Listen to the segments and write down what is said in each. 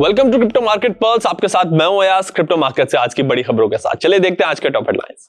Welcome to crypto market pulse. आपके साथ मैं हूं अयाज, क्रिप्टो मार्केट से आज की बड़ी खबरों के साथ। चलिए देखते हैं आज के टॉप हेडलाइंस।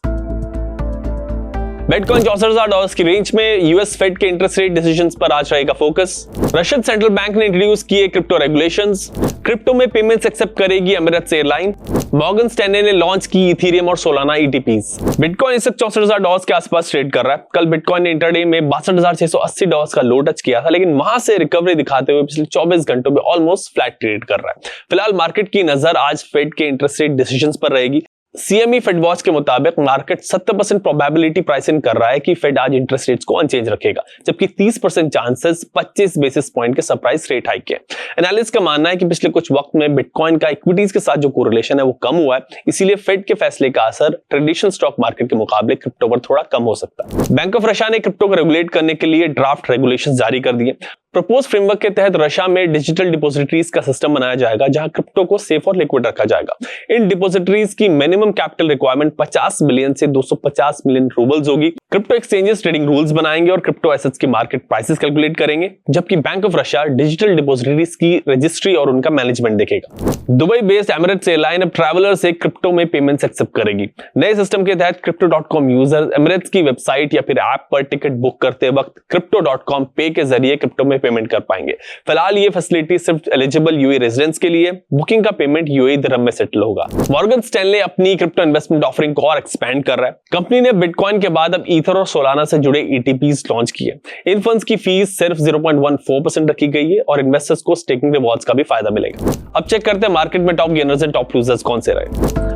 बिटकॉइन $64,000 की रेंज में। यूएस फेड के इंटरेस्ट रेट डिसीजंस पर आज रहेगा फोकस। रशियन सेंट्रल बैंक ने इंट्रोड्यूस किए क्रिप्टो रेगुलेशंस। क्रिप्टो में पेमेंट्स एक्सेप्ट करेगी एमिरेट्स एयरलाइन। मॉर्गन स्टैनले ने लॉन्च की इथेरियम और सोलाना ईटीपीज। बिटकॉइन इस वक्त $64,000 के आसपास ट्रेड कर रहा है। कल बिटकॉइन ने इंटरडे में $62,680 का लो टच किया था, लेकिन वहां से रिकवरी दिखाते हुए पिछले 24 घंटों में ऑलमोस्ट फ्लैट ट्रेड कर रहा है। फिलहाल मार्केट की नजर आज फेड के इंटरेस्ट रेट डिसीजंस पर रहेगी। सीएमई फेड वॉच के मुताबिक मार्केट 70% प्रोबेबिलिटी प्राइसिंग कर रहा है कि फेड आज इंटरेस्ट रेट्स को अनचेंज रखेगा, जबकि 30% चांसेस 25 बेसिस पॉइंट के सरप्राइज रेट हाइक के। एनालिस्ट का मानना है कि पिछले कुछ वक्त में बिटकॉइन का इक्विटीज के साथ जो कोरिलेशन है वो कम हुआ है, इसीलिए फेड के फैसले का असर ट्रेडिशनल स्टॉक मार्केट के मुकाबले क्रिप्टो पर थोड़ा कम हो सकता है। बैंक ऑफ रशिया ने क्रिप्टो को रेगुलेट करने के लिए ड्राफ्ट रेगुलेशन जारी कर दिए। प्रपोज फ्रेमवर्क के तहत रशिया में डिजिटल डिपॉजिटरीज का सिस्टम बनाया जाएगा, जहां क्रिप्टो को सेफ और लिक्विड रखा जाएगा। इन डिपॉजिटरीज की मिनिमम कैपिटल रिक्वायरमेंट 50 बिलियन से 250 मिलियन रूबल्स होगी। क्रिप्टो एक्सचेंजेस ट्रेडिंग रूल्स बनाएंगे और क्रिप्टो एसेट्स की मार्केट प्राइसेस कैलकुलेट करेंगे, जबकि bank of Russia digital depositories की रजिस्ट्री और उनका मैनेजमेंट देखेगा। दुबई बेस्ड एमिरेट्स एयरलाइन अब ट्रैवलर से क्रिप्टो में पेमेंट्स एक्सेप्ट करेगी। नए सिस्टम के तहत crypto.com यूजर एमिरेट्स की वेबसाइट या फिर ऐप पर टिकट बुक करते वक्त crypto.com पे के जरिए क्रिप्टो में पेमेंट कर पाएंगे। फिलहाल ये फैसिलिटी सिर्फ एलिजिबल यूएई रेजिडेंट्स के लिए। बुकिंग का पेमेंट यूएई दिरहम में सेटल होगा। मॉर्गन स्टैनले अपनी क्रिप्टो इन्वेस्टमेंट ऑफरिंग को और एक्सपैंड कर रहा है। कंपनी ने बिटकॉइन के बाद अब ईथर और सोलाना से जुड़े ईटीपीज लॉन्च किए। इन फंड्स की फीस सिर्फ 0.14% रखी गई है और इन्वेस्टर्स को स्टेकिंग रिवॉर्ड्स का भी फायदा मिलेगा। अब चेक करते हैं मार्केट में top gainers and top losers कौन से रहे।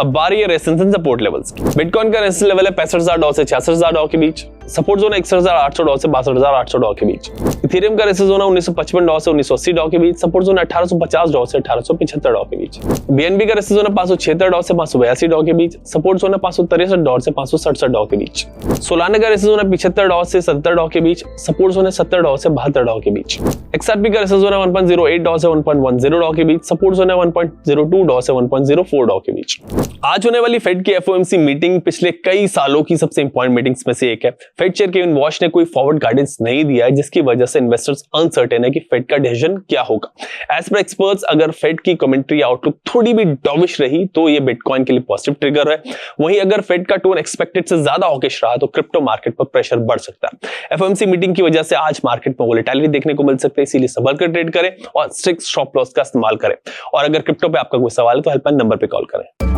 अब बारी है रेजिस्टेंस एंड सपोर्ट लेवल्स की। बिटकॉइन का रेजिस्टेंस लेवल है $65,000 से $66,000 के बीच। सपोर्ट जोन है $61,800 से $62,800 के बीच। इथेरियम का रेजिस्टेंस जोन है $1955 से $1980 के बीच। सपोर्ट जोन है $1850 से $1875 के बीच। बीएनबी का रेजिस्टेंस जोन है $576 से $582 के बीच। सपोर्ट जोन है $563 से $567 के बीच। सोलाना का रेजिस्टेंस जोन है $75 से $70 के बीच। सपोर्ट जोन है $70 से $72 के बीच। एक्सआरपी का रेजिस्टेंस जोन है $1.08 से $1.10 के बीच। सपोर्ट जोन है $1.02 से $1.04 के बीच। आज होने वाली फेड की एफओएमसी मीटिंग पिछले कई सालों की सबसे इंपॉर्टेंट मीटिंग्स में से एक है। फेड चेयर केविन वॉश ने कोई फॉरवर्ड गाइडेंस नहीं दिया है, जिसकी वजह से इन्वेस्टर्स अनसर्टेन है कि फेड का डिसीजन क्या होगा। एज पर एक्सपर्ट्स, अगर फेड की कमेंट्री आउटलुक थोड़ी भी डॉविश रही तो ये बिटकॉइन के लिए पॉजिटिव ट्रिगर है। वहीं अगर फेड का टोन एक्सपेक्टेड से ज्यादा हॉकिश रहा तो क्रिप्टो मार्केट पर प्रेशर बढ़ सकता है। एफओएमसी मीटिंग की वजह से आज मार्केट में वोलेटिलिटी देखने को मिल सकता है, इसीलिए संभल कर ट्रेड करें और स्ट्रिक्ट स्टॉप लॉस का इस्तेमाल करें। और अगर क्रिप्टो पे आपका कोई सवाल है तो हेल्पलाइन नंबर पे कॉल करें।